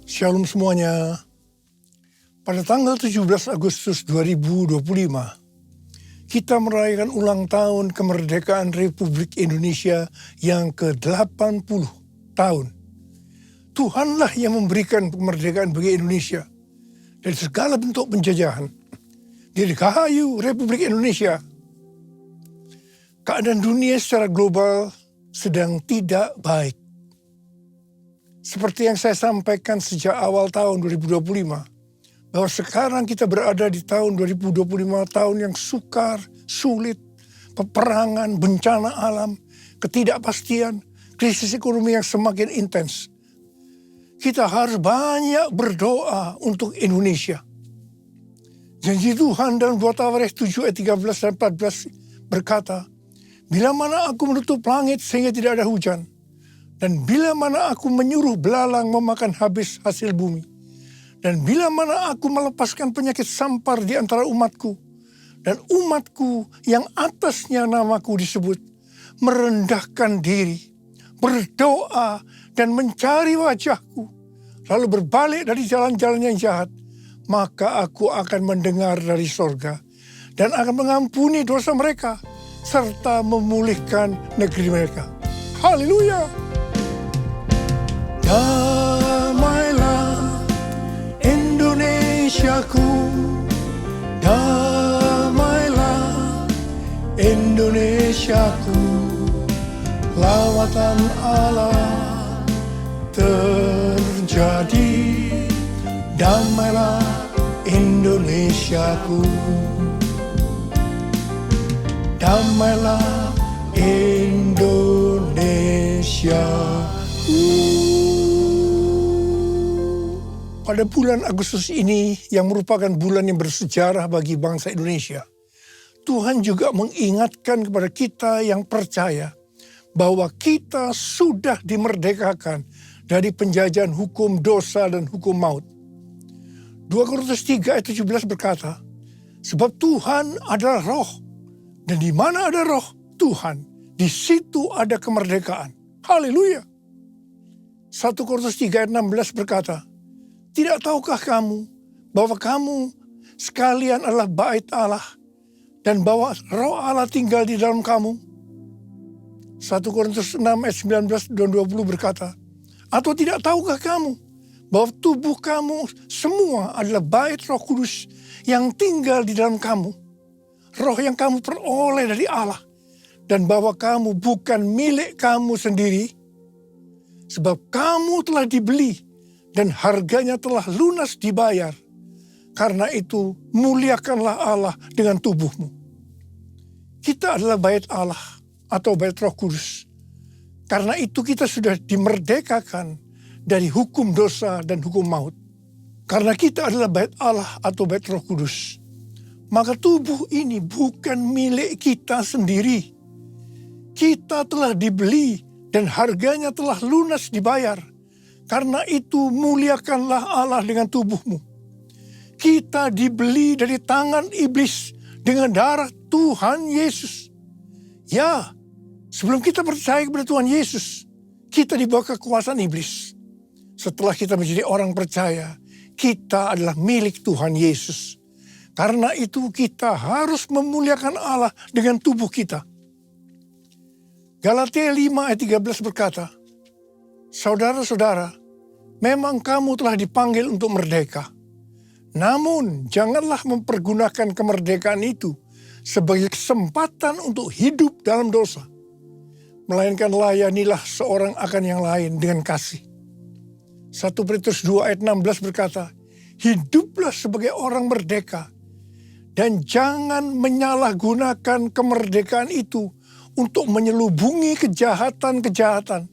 Shalom semuanya. Pada tanggal 17 Agustus 2025, kita merayakan ulang tahun kemerdekaan Republik Indonesia yang ke-80 tahun. Tuhanlah yang memberikan kemerdekaan bagi Indonesia dari segala bentuk penjajahan. Dirgahayu Republik Indonesia. Keadaan dunia secara global sedang tidak baik. Seperti yang saya sampaikan sejak awal tahun 2025, bahwa sekarang kita berada di tahun 2025, tahun yang sukar, sulit, peperangan, bencana alam, ketidakpastian, krisis ekonomi yang semakin intens. Kita harus banyak berdoa untuk Indonesia. Janji Tuhan dalam 2 Tawarikh 7 ayat 13 dan 14 berkata, "Bila mana aku menutup langit sehingga tidak ada hujan, dan bila mana aku menyuruh belalang memakan habis hasil bumi, dan bila mana aku melepaskan penyakit sampar di antara umatku, dan umatku yang atasnya namaku disebut, merendahkan diri, berdoa, dan mencari wajahku, lalu berbalik dari jalan-jalan yang jahat, maka aku akan mendengar dari sorga, dan akan mengampuni dosa mereka, serta memulihkan negeri mereka." Haleluya! Damailah Indonesiaku, damailah Indonesiaku, lawatan Allah terjadi, damailah Indonesiaku, damailah Indonesiaku. Pada bulan Agustus ini yang merupakan bulan yang bersejarah bagi bangsa Indonesia, Tuhan juga mengingatkan kepada kita yang percaya bahwa kita sudah dimerdekakan dari penjajahan hukum dosa dan hukum maut. 2 Korintus 3 ayat 17 berkata, "Sebab Tuhan adalah roh, dan di mana ada roh Tuhan, di situ ada kemerdekaan." Haleluya! 1 Korintus 3 ayat 16 berkata, "Tidak tahukah kamu bahwa kamu sekalian adalah bait Allah dan bahwa roh Allah tinggal di dalam kamu?" 1 Korintus 6 ayat 19 dan 20 berkata, "Atau tidak tahukah kamu bahwa tubuh kamu semua adalah bait Roh Kudus yang tinggal di dalam kamu, roh yang kamu peroleh dari Allah, dan bahwa kamu bukan milik kamu sendiri, sebab kamu telah dibeli dan harganya telah lunas dibayar. Karena itu muliakanlah Allah dengan tubuhmu." Kita adalah bait Allah atau bait Roh Kudus. Karena itu kita sudah dimerdekakan dari hukum dosa dan hukum maut. Karena kita adalah bait Allah atau bait Roh Kudus, maka tubuh ini bukan milik kita sendiri. Kita telah dibeli dan harganya telah lunas dibayar. Karena itu muliakanlah Allah dengan tubuhmu. Kita dibeli dari tangan iblis dengan darah Tuhan Yesus. Ya, sebelum kita percaya kepada Tuhan Yesus, kita di bawah kekuasaan iblis. Setelah kita menjadi orang percaya, kita adalah milik Tuhan Yesus. Karena itu kita harus memuliakan Allah dengan tubuh kita. Galatia 5 ayat 13 berkata, "Saudara-saudara, memang kamu telah dipanggil untuk merdeka. Namun janganlah mempergunakan kemerdekaan itu sebagai kesempatan untuk hidup dalam dosa. Melainkan layanilah seorang akan yang lain dengan kasih." 1 Petrus 2 ayat 16 berkata, "Hiduplah sebagai orang merdeka dan jangan menyalahgunakan kemerdekaan itu untuk menyelubungi kejahatan-kejahatan.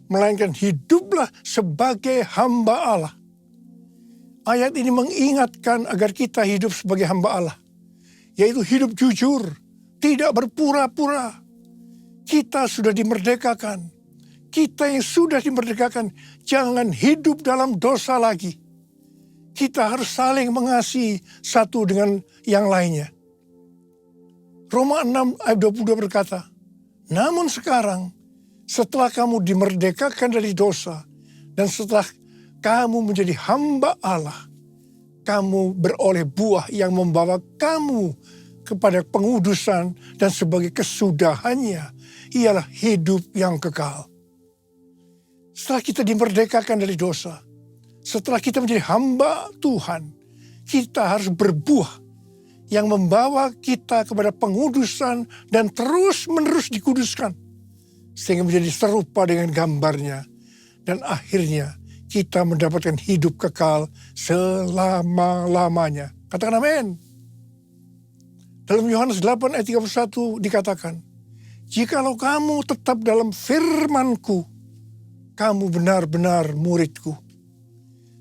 Melainkan hiduplah sebagai hamba Allah." Ayat ini mengingatkan agar kita hidup sebagai hamba Allah, yaitu hidup jujur, tidak berpura-pura. Kita sudah dimerdekakan. Kita yang sudah dimerdekakan, jangan hidup dalam dosa lagi. Kita harus saling mengasihi satu dengan yang lainnya. Roma 6 ayat 22 berkata, "Namun sekarang, setelah kamu dimerdekakan dari dosa, dan setelah kamu menjadi hamba Allah. Kamu beroleh buah yang membawa kamu kepada pengudusan dan sebagai kesudahannya ialah hidup yang kekal. Setelah kita dimerdekakan dari dosa, setelah kita menjadi hamba Tuhan, kita harus berbuah yang membawa kita kepada pengudusan dan terus-menerus dikuduskan. Sehingga menjadi serupa dengan gambarnya. Dan akhirnya kita mendapatkan hidup kekal selama-lamanya. Katakan amin. Dalam Yohanes 8 ayat 31 dikatakan, jikalau kamu tetap dalam firman-Ku, kamu benar-benar murid-Ku.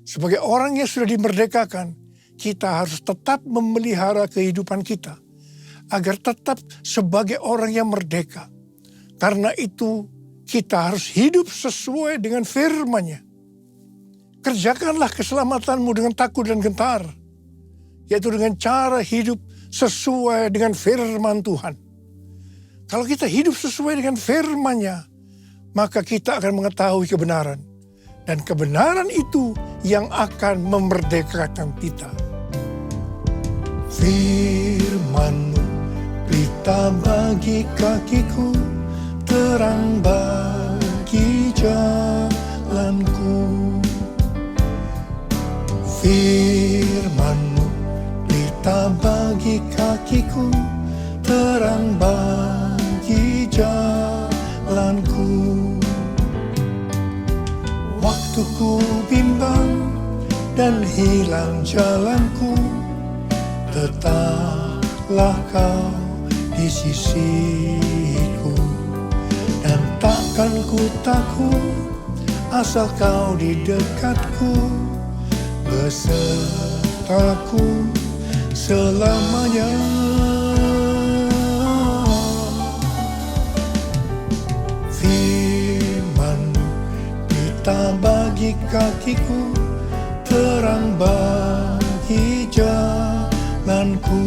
Sebagai orang yang sudah dimerdekakan, kita harus tetap memelihara kehidupan kita. Agar tetap sebagai orang yang merdeka. Karena itu kita harus hidup sesuai dengan firman-Nya. Kerjakanlah keselamatanmu dengan takut dan gentar. Yaitu dengan cara hidup sesuai dengan firman Tuhan. Kalau kita hidup sesuai dengan firman-Nya, maka kita akan mengetahui kebenaran. Dan kebenaran itu yang akan memerdekakan kita. Firman-Mu pelita bagi kakiku, terang bagi jalanku. Firman-Mu pelita bagi kakiku, terang bagi jalanku. Waktu ku bimbang dan hilang jalanku, tetaplah Kau di sisiku. Dan takkan ku takut asal Kau di dekatku, besertaku selamanya. Firman-Mu pelita bagi kakiku, terang bagi jalanku,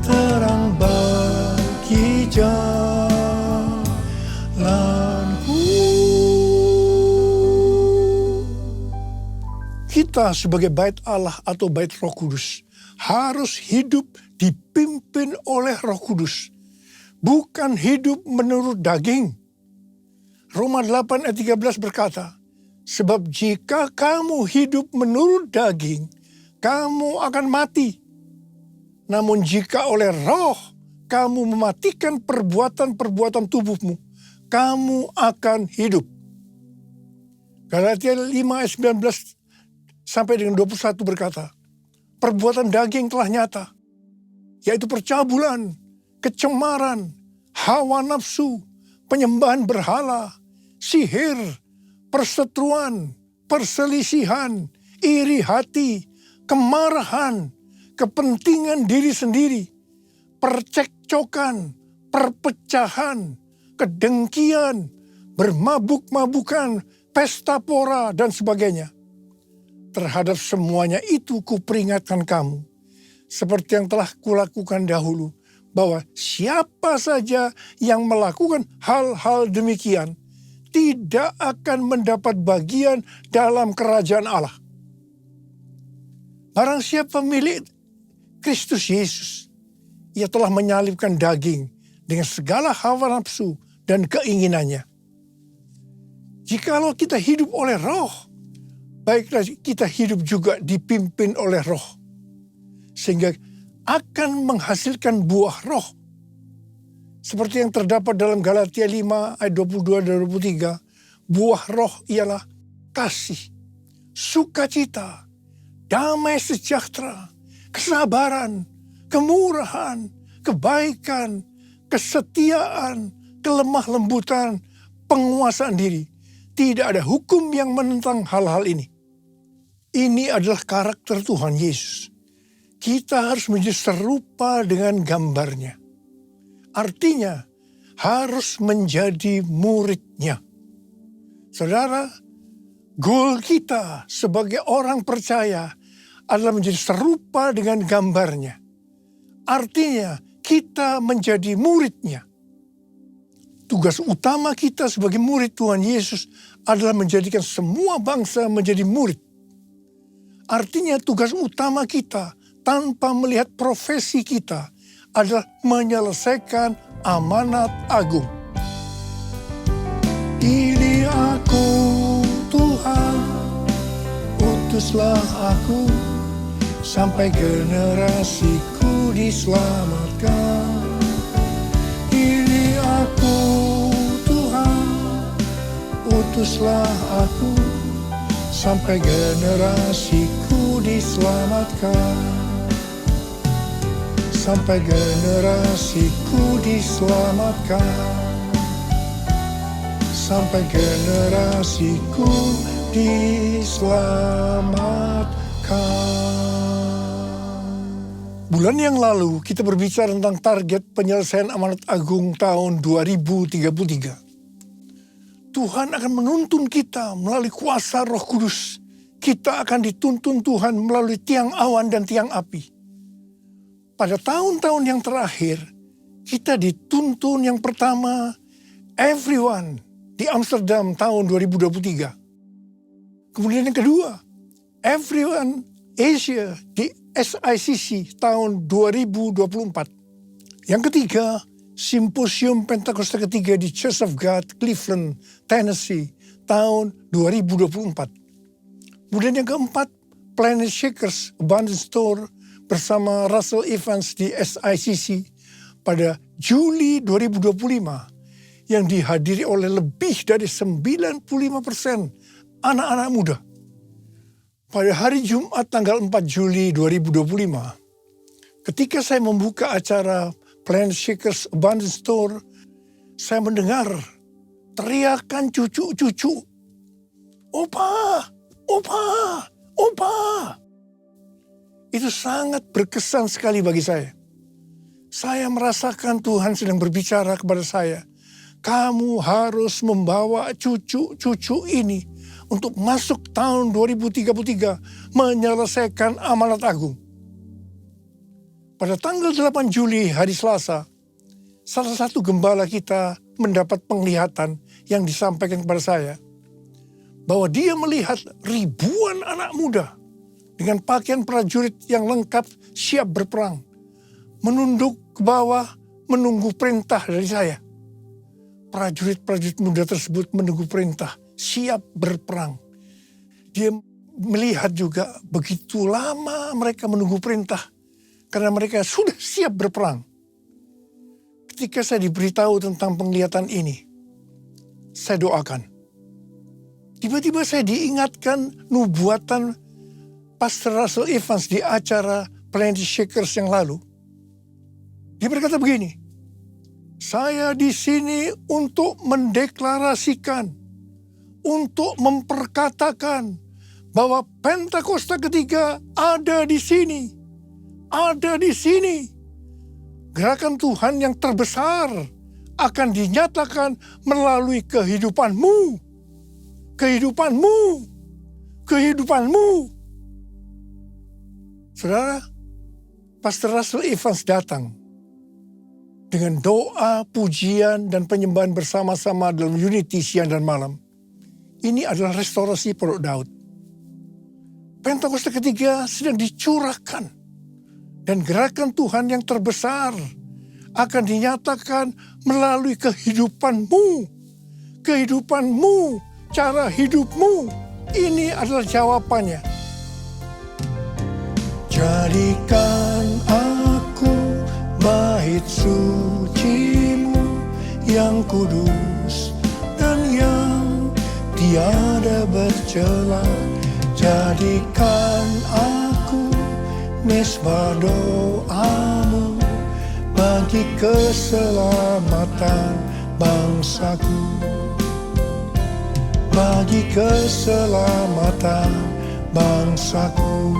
terang bagi jalanku. Kita sebagai bait Allah atau bait Roh Kudus harus hidup dipimpin oleh Roh Kudus. Bukan hidup menurut daging. Roma 8 ayat 13 berkata, sebab jika kamu hidup menurut daging, kamu akan mati. Namun jika oleh roh kamu mematikan perbuatan-perbuatan tubuhmu, kamu akan hidup. Galatia 5 ayat 19 sampai dengan 21 berkata, perbuatan daging telah nyata, yaitu percabulan, kecemaran, hawa nafsu, penyembahan berhala, sihir, perseteruan, perselisihan, iri hati, kemarahan, kepentingan diri sendiri, percekcokan, perpecahan, kedengkian, bermabuk-mabukan, pesta pora, dan sebagainya. Terhadap semuanya itu kuperingatkan kamu, seperti yang telah kulakukan dahulu, bahwa siapa saja yang melakukan hal-hal demikian tidak akan mendapat bagian dalam kerajaan Allah. Barang siapa milik Kristus Yesus, ia telah menyalibkan daging dengan segala hawa nafsu dan keinginannya. Jikalau kita hidup oleh roh, baiklah kita hidup juga dipimpin oleh roh. Sehingga akan menghasilkan buah roh. Seperti yang terdapat dalam Galatia 5 ayat 22 dan 23. Buah roh ialah kasih, sukacita, damai sejahtera, kesabaran, kemurahan, kebaikan, kesetiaan, kelemah lembutan, penguasaan diri. Tidak ada hukum yang menentang hal-hal ini. Ini adalah karakter Tuhan Yesus. Kita harus menjadi serupa dengan gambarnya. Artinya harus menjadi muridnya. Saudara, goal kita sebagai orang percaya adalah menjadi serupa dengan gambarnya. Artinya kita menjadi muridnya. Tugas utama kita sebagai murid Tuhan Yesus adalah menjadikan semua bangsa menjadi murid. Artinya tugas utama kita tanpa melihat profesi kita adalah menyelesaikan amanat agung. Ini aku Tuhan, utuslah aku sampai generasiku diselamatkan. Ini aku Tuhan, utuslah aku sampai generasiku diselamatkan. Sampai generasiku diselamatkan. Sampai generasiku diselamatkan. Bulan yang lalu kita berbicara tentang target penyelesaian amanat agung tahun 2033. Tuhan akan menuntun kita melalui kuasa Roh Kudus. Kita akan dituntun Tuhan melalui tiang awan dan tiang api. Pada tahun-tahun yang terakhir, kita dituntun yang pertama, everyone di Amsterdam tahun 2023. Kemudian yang kedua, everyone Asia di SICC tahun 2024. Yang ketiga, Simposium Pentakosta ketiga di Church of God, Cleveland, Tennessee tahun 2024. Kemudian yang keempat, Planet Shakers Abundance Store bersama Russell Evans di SICC pada Juli 2025 yang dihadiri oleh lebih dari 95% anak-anak muda. Pada hari Jumat tanggal 4 Juli 2025, ketika saya membuka acara Planet Shakers Abundance Store, saya mendengar teriakan cucu-cucu, "Opa, opa, opa." Itu sangat berkesan sekali bagi saya. Saya merasakan Tuhan sedang berbicara kepada saya, kamu harus membawa cucu-cucu ini untuk masuk tahun 2033 menyelesaikan amanat agung. Pada tanggal 8 Juli hari Selasa, salah satu gembala kita mendapat penglihatan yang disampaikan kepada saya bahwa dia melihat ribuan anak muda dengan pakaian prajurit yang lengkap siap berperang, menunduk ke bawah menunggu perintah dari saya. Prajurit-prajurit muda tersebut menunggu perintah, siap berperang. Dia melihat juga begitu lama mereka menunggu perintah karena mereka sudah siap berperang. Ketika saya diberitahu tentang penglihatan ini, saya doakan. Tiba-tiba saya diingatkan nubuatan Pastor Russell Evans di acara Planet Shakers yang lalu. Dia berkata begini, saya di sini untuk mendeklarasikan, untuk memperkatakan bahwa Pentakosta ketiga ada di sini. Ada di sini. Gerakan Tuhan yang terbesar akan dinyatakan melalui kehidupanmu. Kehidupanmu. Kehidupanmu. Saudara, Pastor Russell Evans datang dengan doa, pujian, dan penyembahan bersama-sama dalam unity siang dan malam. Ini adalah restorasi Pondok Daud. Pentakosta ketiga sedang dicurahkan. Dan gerakan Tuhan yang terbesar akan dinyatakan melalui kehidupanmu. Kehidupanmu, cara hidupmu. Ini adalah jawabannya. Jadikan aku bait sucimu yang kudus dan yang tiada bercela. Jadikan aku mesbah doamu bagi keselamatan bangsaku. Bagi keselamatan bangsaku.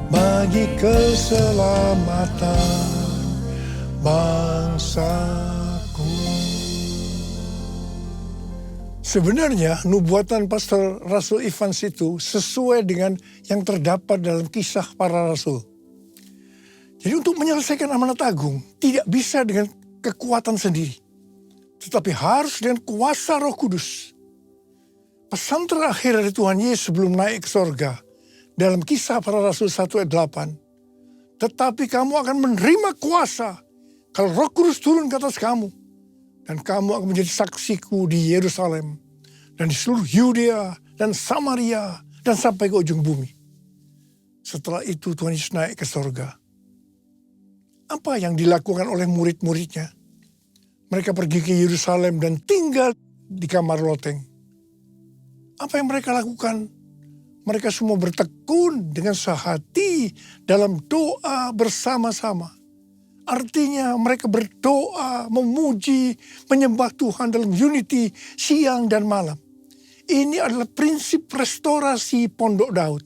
Bagi keselamatan bangsaku. Sebenarnya nubuatan Pastor Russell Evans itu sesuai dengan yang terdapat dalam kisah para rasul. Jadi untuk menyelesaikan amanat agung tidak bisa dengan kekuatan sendiri. tetapi harus dengan kuasa Roh Kudus. Pesan terakhir dari Tuhan Yesus sebelum naik ke sorga, dalam Kisah Para Rasul 1 ayat 8, tetapi kamu akan menerima kuasa kalau Roh Kudus turun ke atas kamu, dan kamu akan menjadi saksiku di Yerusalem, dan di seluruh Yudea dan Samaria, dan sampai ke ujung bumi. Setelah itu Tuhan Yesus naik ke sorga. Apa yang dilakukan oleh murid-muridnya? Mereka pergi ke Yerusalem dan tinggal di kamar loteng. Apa yang mereka lakukan? Mereka semua bertekun dengan sehati dalam doa bersama-sama. Artinya mereka berdoa, memuji, menyembah Tuhan dalam unity siang dan malam. Ini adalah prinsip restorasi Pondok Daud.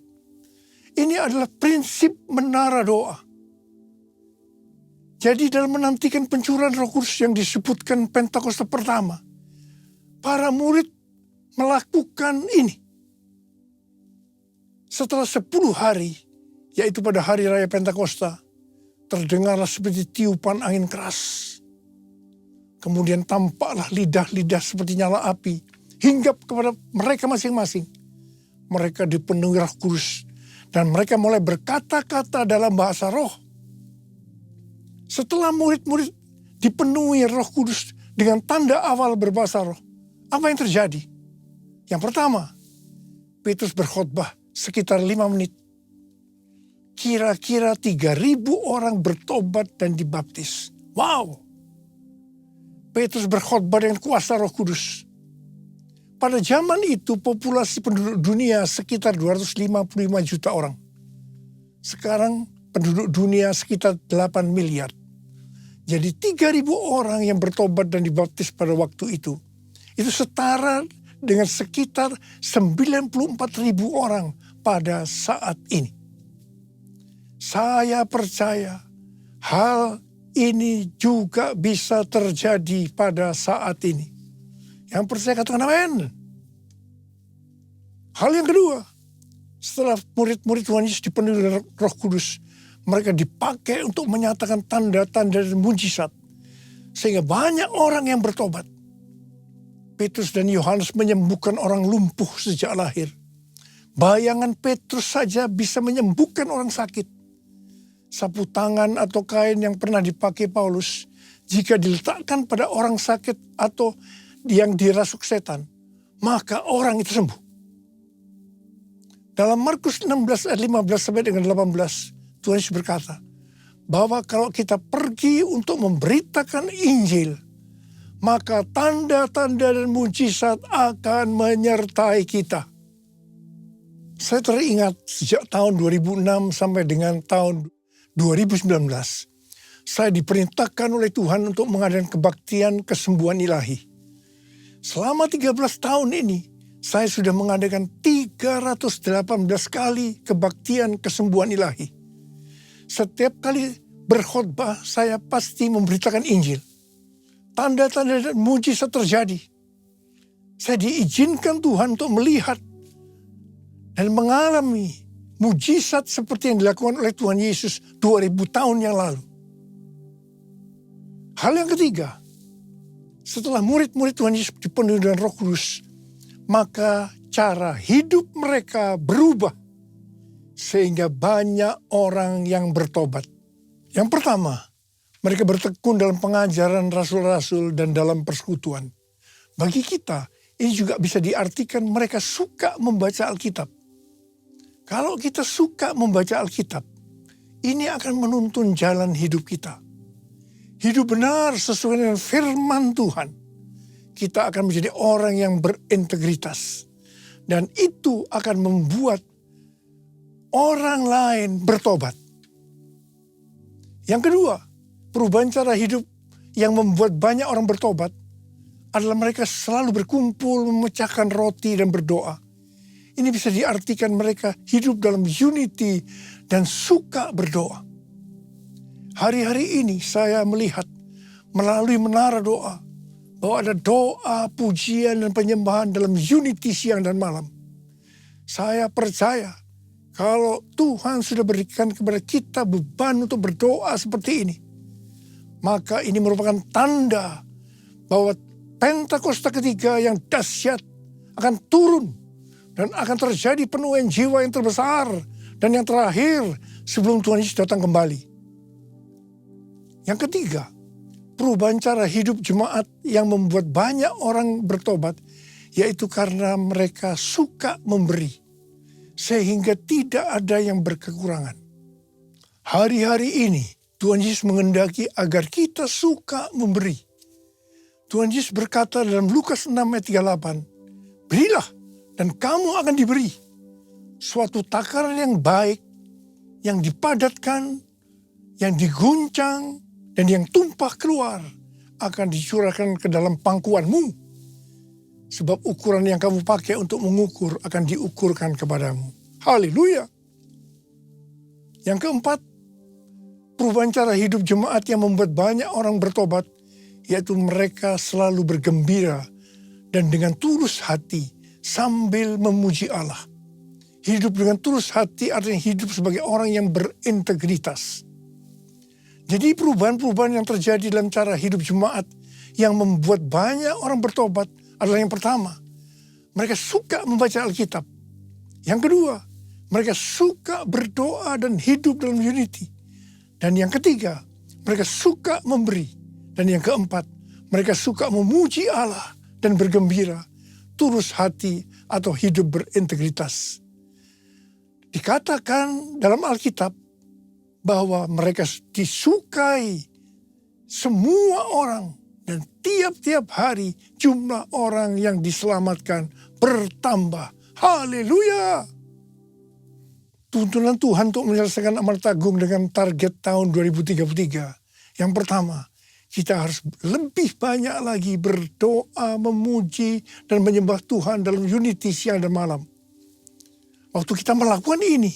Ini adalah prinsip menara doa. Jadi dalam menantikan pencurahan Roh Kudus yang disebutkan Pentakosta pertama, para murid melakukan ini. Setelah 10 hari, yaitu pada hari raya Pentakosta, terdengarlah seperti tiupan angin keras. Kemudian tampaklah lidah-lidah seperti nyala api, hinggap kepada mereka masing-masing. Mereka dipenuhi Roh Kudus, dan mereka mulai berkata-kata dalam bahasa roh. Setelah murid-murid dipenuhi Roh Kudus dengan tanda awal berbahasa roh, apa yang terjadi? Yang pertama, Petrus berkhotbah sekitar 5 menit. Kira-kira 3.000 orang bertobat dan dibaptis. Wow! Petrus berkhotbah dengan kuasa Roh Kudus. Pada zaman itu populasi penduduk dunia sekitar 255 juta orang. Sekarang penduduk dunia sekitar 8 miliar. Jadi 3.000 orang yang bertobat dan dibaptis pada waktu itu setara dengan sekitar 94.000 orang pada saat ini. Saya percaya hal ini juga bisa terjadi pada saat ini. Yang percaya katakan amin. Hal yang kedua, setelah murid-murid Tuhan Yesus dipenuhi dengan Roh Kudus, mereka dipakai untuk menyatakan tanda-tanda dan mujizat. Sehingga banyak orang yang bertobat. Petrus dan Yohanes menyembuhkan orang lumpuh sejak lahir. Bayangan Petrus saja bisa menyembuhkan orang sakit. Sapu tangan atau kain yang pernah dipakai Paulus, jika diletakkan pada orang sakit atau yang dirasuk setan, maka orang itu sembuh. Dalam Markus 16 ayat 15 sampai dengan 18, Tuhan Yesus berkata, bahwa kalau kita pergi untuk memberitakan Injil, maka tanda-tanda dan mujizat akan menyertai kita. Saya teringat sejak tahun 2006 sampai dengan tahun 2019, saya diperintahkan oleh Tuhan untuk mengadakan kebaktian kesembuhan ilahi. Selama 13 tahun ini, saya sudah mengadakan 318 kali kebaktian kesembuhan ilahi. Setiap kali berkhotbah, saya pasti memberitakan Injil. Tanda-tanda dan mujizat terjadi. Saya diizinkan Tuhan untuk melihat dan mengalami mujizat seperti yang dilakukan oleh Tuhan Yesus 2000 tahun yang lalu. Hal yang ketiga, setelah murid-murid Tuhan Yesus dipenuhi dengan Roh Kudus, maka cara hidup mereka berubah. Sehingga banyak orang yang bertobat. Yang pertama, mereka bertekun dalam pengajaran rasul-rasul dan dalam persekutuan. Bagi kita, ini juga bisa diartikan mereka suka membaca Alkitab. Kalau kita suka membaca Alkitab, ini akan menuntun jalan hidup kita. Hidup benar sesuai dengan firman Tuhan. Kita akan menjadi orang yang berintegritas. Dan itu akan membuat orang lain bertobat. Yang kedua, perubahan cara hidup yang membuat banyak orang bertobat adalah mereka selalu berkumpul, memecahkan roti dan berdoa. Ini bisa diartikan mereka hidup dalam unity dan suka berdoa. Hari-hari ini saya melihat melalui menara doa bahwa ada doa, pujian dan penyembahan dalam unity siang dan malam. Saya percaya kalau Tuhan sudah berikan kepada kita beban untuk berdoa seperti ini, maka ini merupakan tanda bahwa Pentakosta ketiga yang dahsyat akan turun. Dan akan terjadi penuaian jiwa yang terbesar dan yang terakhir sebelum Tuhan Yesus datang kembali. Yang ketiga, perubahan cara hidup jemaat yang membuat banyak orang bertobat, yaitu karena mereka suka memberi, sehingga tidak ada yang berkekurangan. Hari-hari ini, Tuhan Yesus menghendaki agar kita suka memberi. Tuhan Yesus berkata dalam Lukas 6 ayat 38, berilah dan kamu akan diberi. Suatu takaran yang baik, yang dipadatkan, yang diguncang, dan yang tumpah keluar akan dicurahkan ke dalam pangkuanmu. Sebab ukuran yang kamu pakai untuk mengukur akan diukurkan kepadamu. Haleluya. Yang keempat, perubahan cara hidup jemaat yang membuat banyak orang bertobat, yaitu mereka selalu bergembira dan dengan tulus hati sambil memuji Allah. Hidup dengan tulus hati artinya hidup sebagai orang yang berintegritas. Jadi perubahan-perubahan yang terjadi dalam cara hidup jemaat yang membuat banyak orang bertobat adalah yang pertama, mereka suka membaca Alkitab. Yang kedua, mereka suka berdoa dan hidup dalam unity. Dan yang ketiga, mereka suka memberi. Dan yang keempat, mereka suka memuji Allah dan bergembira, tulus hati atau hidup berintegritas. Dikatakan dalam Alkitab bahwa mereka disukai semua orang dan tiap-tiap hari jumlah orang yang diselamatkan bertambah. Haleluya! Tuntunan Tuhan untuk menyelesaikan amal agung dengan target tahun 2033. Yang pertama, kita harus lebih banyak lagi berdoa, memuji, dan menyembah Tuhan dalam unity siang dan malam. Waktu kita melakukan ini,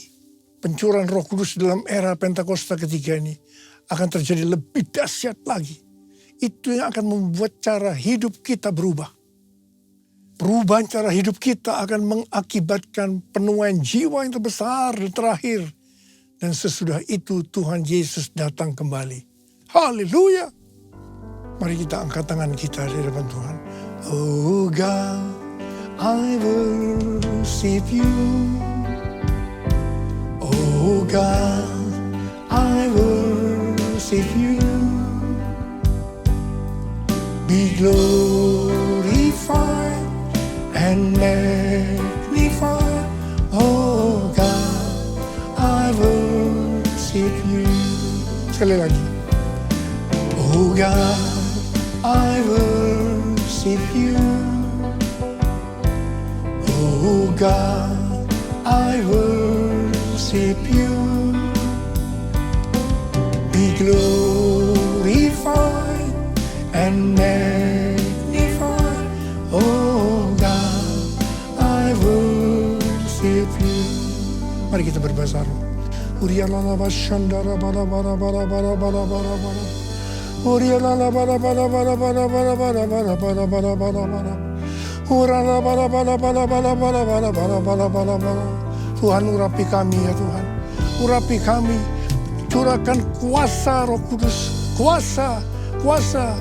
pencurahan Roh Kudus dalam era Pentakosta ketiga ini akan terjadi lebih dahsyat lagi. Itu yang akan membuat cara hidup kita berubah. Perubahan cara hidup kita akan mengakibatkan penuaian jiwa yang terbesar dan terakhir. Dan sesudah itu Tuhan Yesus datang kembali. Haleluya! Mari kita angkat tangan kita di hadapan Tuhan. Oh God, I worship you. Oh God, I worship you. Be glorified and magnified. Oh God, I worship you. Sekali lagi. Oh God, I worship you. Oh God, I worship you. Be glorified and magnified. Oh God, I worship you. Mari kita berbahasa roh. Urialala bashandara bara bara bara bara bara bara bara. Urialala bara bara bara bara bara bara bara bara bara bara bara. Urala bara bara bara bara bara bara bara bara bara bara. Tuhan urapi kami ya Tuhan. Urapi kami. Curahkan kuasa Roh Kudus. Kuasa, kuasa,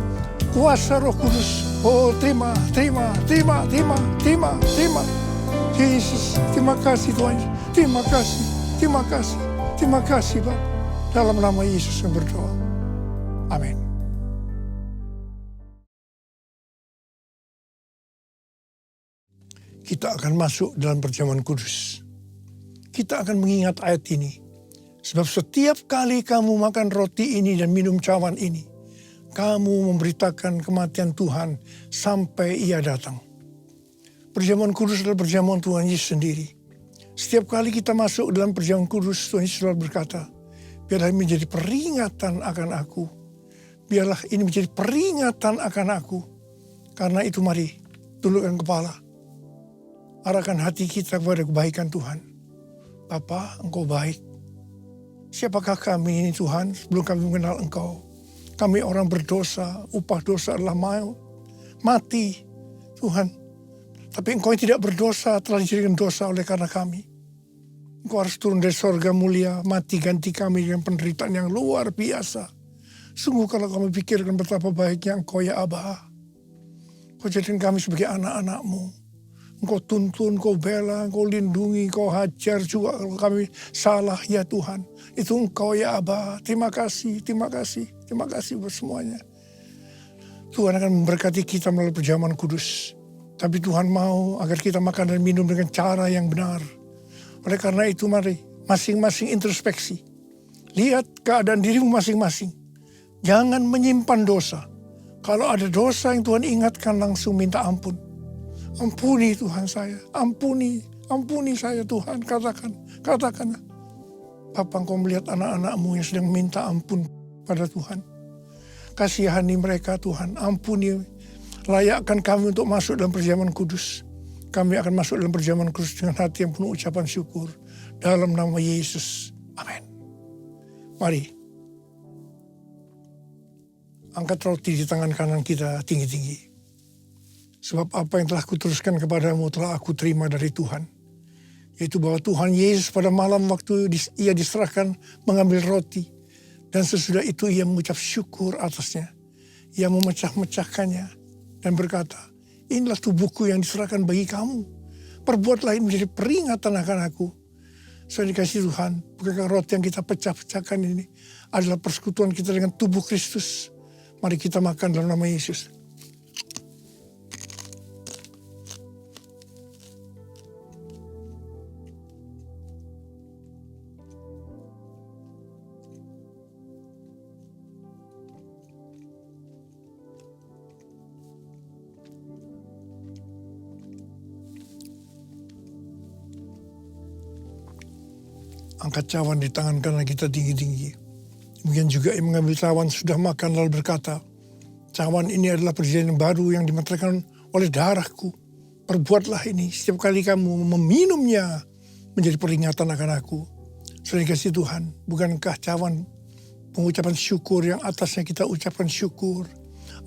kuasa Roh Kudus. Oh terima, terima, terima, terima, terima, terima. Yesus, terima kasih Tuhan. Terima kasih, terima kasih, terima kasih Bapa. Dalam nama Yesus yang berdoa. Amin. Kita akan masuk dalam perjamuan kudus. Kita akan mengingat ayat ini. Sebab setiap kali kamu makan roti ini dan minum cawan ini, kamu memberitakan kematian Tuhan sampai Ia datang. Perjamuan kudus adalah perjamuan Tuhan Yesus sendiri. Setiap kali kita masuk dalam perjamuan kudus, Tuhan Yesus selalu berkata, biarlah ini menjadi peringatan akan aku. Biarlah ini menjadi peringatan akan aku. Karena itu mari, tundukkan kepala. Arahkan hati kita kepada kebaikan Tuhan. Bapa, Engkau baik. Siapakah kami ini Tuhan sebelum kami mengenal Engkau? Kami orang berdosa, upah dosa adalah maut, mati Tuhan. Tapi Engkau yang tidak berdosa telah dijadikan dosa oleh karena kami. Engkau harus turun dari sorga mulia, mati ganti kami dengan penderitaan yang luar biasa. Sungguh kalau kami pikirkan betapa baiknya Engkau ya Aba. Kau jadikan kami sebagai anak-anak-Mu. Engkau tuntun, Engkau bela, Engkau lindungi, Engkau hajar juga kalau kami salah ya Tuhan. Itu Engkau ya Aba. Terima kasih, terima kasih, terima kasih buat semuanya. Tuhan akan memberkati kita melalui perjamuan kudus. Tapi Tuhan mau agar kita makan dan minum dengan cara yang benar. Oleh karena itu mari masing-masing introspeksi. Lihat keadaan dirimu masing-masing. Jangan menyimpan dosa. Kalau ada dosa yang Tuhan ingatkan langsung minta ampun. Ampuni Tuhan saya, ampuni saya Tuhan, katakan. Bapa, Engkau melihat anak-anak-Mu yang sedang minta ampun pada Tuhan. Kasihani mereka Tuhan, ampuni. Layakkan kami untuk masuk dalam perjamuan kudus. Kami akan masuk dalam perjamuan kudus dengan hati yang penuh ucapan syukur. Dalam nama Yesus, amin. Mari, angkat roti di tangan kanan kita tinggi-tinggi. Sebab apa yang telah kuteruskan kepadamu telah aku terima dari Tuhan. Yaitu bahwa Tuhan Yesus pada malam waktu ia diserahkan mengambil roti. Dan sesudah itu ia mengucap syukur atasnya. Ia memecah-mecahkannya dan berkata, inilah tubuhku yang diserahkan bagi kamu. Perbuatlah ini menjadi peringatan akan aku. Saya dikasih Tuhan, bukankah roti yang kita pecah-pecahkan ini adalah persekutuan kita dengan tubuh Kristus. Mari kita makan dalam nama Yesus. Angkat cawan di tangan kanan kita tinggi-tinggi. Demikian juga yang mengambil cawan sudah makan lalu berkata, cawan ini adalah perjanjian baru yang dimeteraikan oleh darahku. Perbuatlah ini setiap kali kamu meminumnya menjadi peringatan akan aku. Saudara kasih Tuhan, bukankah cawan pengucapan syukur yang atasnya kita ucapkan syukur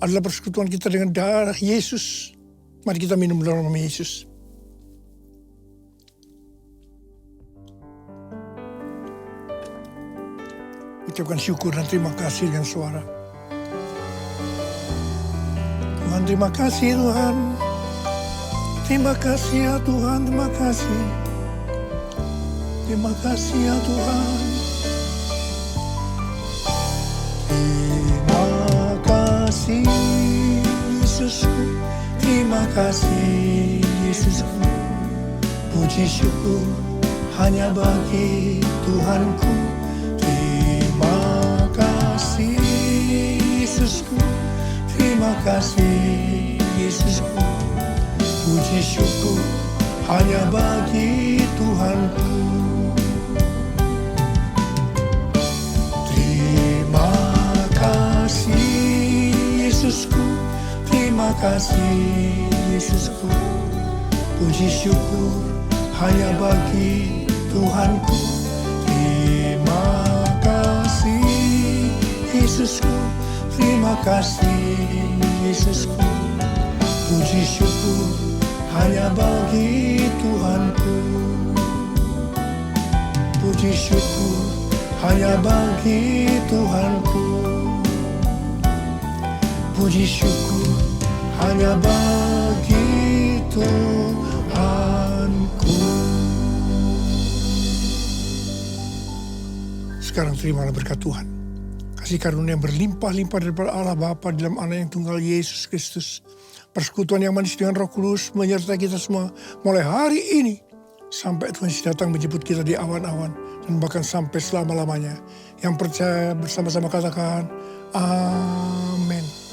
adalah persekutuan kita dengan darah Yesus. Mari kita minum dalam nama Yesus. Ucapkan syukur dan terima kasih dengan suara. Tuhan, terima kasih Tuhan. Terima kasih ya Tuhan, terima kasih. Terima kasih ya Tuhan. Terima kasih Yesusku. Terima kasih Yesusku. Puji syukur hanya bagi Tuhanku. Terima kasih Yesusku, terima kasih Yesusku. Puji syukur hanya bagi Tuhanku. Terima kasih Yesusku, terima kasih Yesusku. Puji syukur hanya bagi Tuhanku. Terima kasih Yesusku, terima kasih Yesusku. Puji syukur hanya bagi Tuhanku. Puji syukur hanya bagi Tuhanku. Puji syukur hanya bagi Tuhanku. Sekarang terimalah berkat Tuhan. Kasih karunia yang berlimpah-limpah daripada Allah Bapa dalam Anak yang tunggal Yesus Kristus. Persekutuan yang manis dengan Roh Kudus menyertai kita semua mulai hari ini sampai Tuhan datang menjemput kita di awan-awan dan bahkan sampai selama-lamanya. Yang percaya bersama-sama katakan amin.